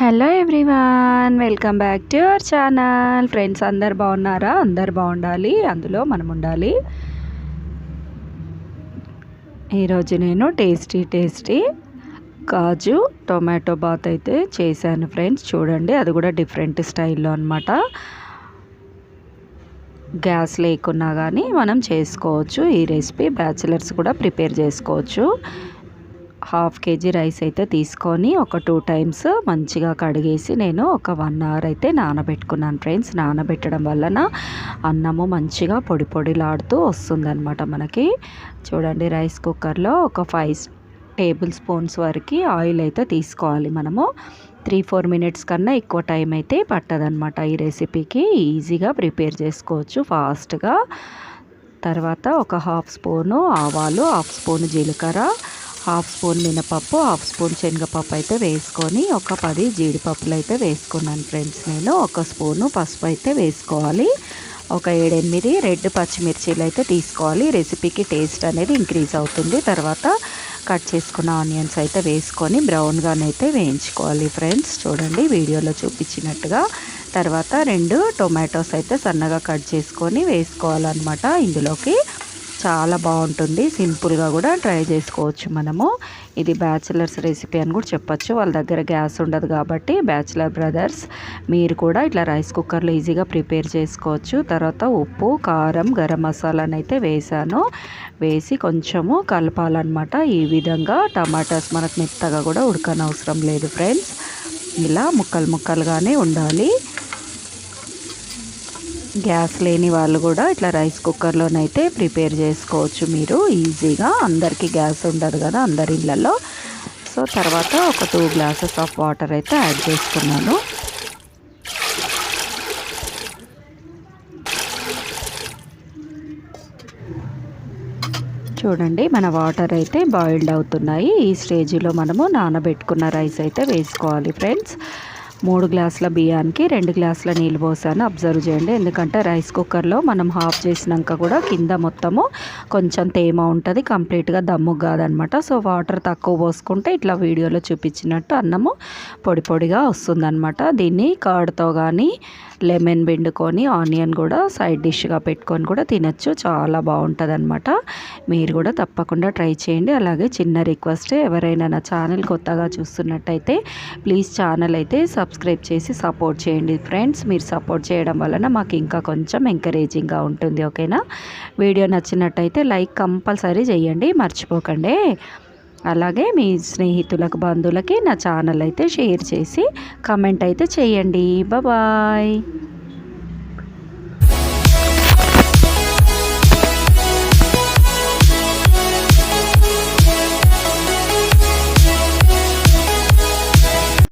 Hello everyone, welcome back to our channel. Friends అందరు బాగున్నారా? అందరు బాగుండాలి, అందులో మనం ఉండాలి. ఈరోజు నేను టేస్టీ కాజు టొమాటో బాత్ అయితే చేశాను ఫ్రెండ్స్. చూడండి, అది కూడా డిఫరెంట్ స్టైల్లో అనమాట. గ్యాస్ లేకున్నా కానీ మనం చేసుకోవచ్చు ఈ రెసిపీ. బ్యాచిలర్స్ కూడా ప్రిపేర్ చేసుకోవచ్చు. 1/2 kg రైస్ అయితే తీసుకొని ఒక 2 టైమ్స్ మంచిగా కడిగేసి నేను ఒక 1 అవర్ అయితే నానబెట్టుకున్నాను ఫ్రెండ్స్. నానబెట్టడం వలన అన్నము మంచిగా పొడి పొడిలాడుతూ వస్తుందన్నమాట మనకి. చూడండి, రైస్ కుక్కర్లో ఒక 5 టేబుల్ స్పూన్స్ వరకు ఆయిల్ అయితే తీసుకోవాలి మనము. 3-4 మినిట్స్ కన్నా ఎక్కువ టైం అయితే పట్టదనమాట ఈ రెసిపీకి. ఈజీగా ప్రిపేర్ చేసుకోవచ్చు ఫాస్ట్గా. తర్వాత ఒక 1/2 స్పూను ఆవాలు, 1/2 స్పూన్ జీలకర్ర, 1/2 స్పూన్ మినపప్పు, 1/2 స్పూన్ శనగపప్పు అయితే వేసుకొని ఒక 10 జీడిపప్పులు అయితే వేసుకున్నాను ఫ్రెండ్స్. నేను 1 స్పూను పసుపు అయితే వేసుకోవాలి. ఒక 7-8 రెడ్ పచ్చిమిర్చీలు అయితే తీసుకోవాలి. రెసిపీకి టేస్ట్ అనేది ఇంక్రీజ్ అవుతుంది. తర్వాత కట్ చేసుకున్న ఆనియన్స్ అయితే వేసుకొని బ్రౌన్గానైతే వేయించుకోవాలి ఫ్రెండ్స్. చూడండి వీడియోలో చూపించినట్టుగా. తర్వాత 2 టొమాటోస్ అయితే సన్నగా కట్ చేసుకొని వేసుకోవాలన్నమాట ఇందులోకి. చాలా బాగుంటుంది. సింపుల్గా కూడా ట్రై చేసుకోవచ్చు మనము. ఇది బ్యాచిలర్స్ రెసిపీ అని కూడా చెప్పచ్చు. వాళ్ళ దగ్గర గ్యాస్ ఉండదు కాబట్టి బ్యాచిలర్ బ్రదర్స్ మీరు కూడా ఇట్లా రైస్ కుక్కర్లో ఈజీగా ప్రిపేర్ చేసుకోవచ్చు. తర్వాత ఉప్పు, కారం, గరం మసాలాను అయితే వేసాను. వేసి కొంచెము కలపాలన్నమాట. ఈ విధంగా టమాటాస్ మనకు మెత్తగా కూడా ఉడకనవసరం లేదు ఫ్రెండ్స్. ఇలా ముక్కలుగానే ఉండాలి. గ్యాస్ లేని వాళ్ళు కూడా ఇట్లా రైస్ కుక్కర్లోనైతే ప్రిపేర్ చేసుకోవచ్చు మీరు ఈజీగా. అందరికీ గ్యాస్ ఉండదు కదా అందరి ఇళ్ళల్లో. సో తర్వాత ఒక 2 గ్లాసెస్ ఆఫ్ వాటర్ అయితే యాడ్ చేసుకున్నాను. చూడండి, మన వాటర్ అయితే బాయిల్డ్ అవుతున్నాయి. ఈ స్టేజ్లో మనము నానబెట్టుకున్న రైస్ అయితే వేసుకోవాలి ఫ్రెండ్స్. 3 గ్లాసుల బియ్యానికి 2 గ్లాసుల నీళ్ళు పోసాను. అబ్జర్వ్ చేయండి, ఎందుకంటే రైస్ కుక్కర్లో మనం హాఫ్ చేసినాక కూడా కింద మొత్తము కొంచెం తేమ ఉంటుంది, కంప్లీట్గా దమ్ము కాదనమాట. సో వాటర్ తక్కువ పోసుకుంటే ఇట్లా వీడియోలో చూపించినట్టు అన్నము పొడి పొడిగా వస్తుందన్నమాట. దీన్ని కర్డ్తో కానీ లెమన్ పిండుకొని ఆనియన్ కూడా సైడ్ డిష్గా పెట్టుకొని కూడా తినచ్చు. చాలా బాగుంటుంది అనమాట. మీరు కూడా తప్పకుండా ట్రై చేయండి. అలాగే చిన్న రిక్వెస్ట్, ఎవరైనా నా ఛానల్ కొత్తగా చూస్తున్నట్టయితే ప్లీజ్ ఛానల్ అయితే సబ్స్క్రైబ్ చేసి సపోర్ట్ చేయండి ఫ్రెండ్స్. మీరు సపోర్ట్ చేయడం వలన మాకు ఇంకా కొంచెం ఎంకరేజింగ్గా ఉంటుంది. ఓకేనా? వీడియో నచ్చినట్టయితే లైక్ కంపల్సరీ చేయండి, మర్చిపోకండి. అలాగే మీ స్నేహితులకు, బంధువులకి నా ఛానల్ అయితే షేర్ చేసి కామెంట్ అయితే చేయండి. బాయ్.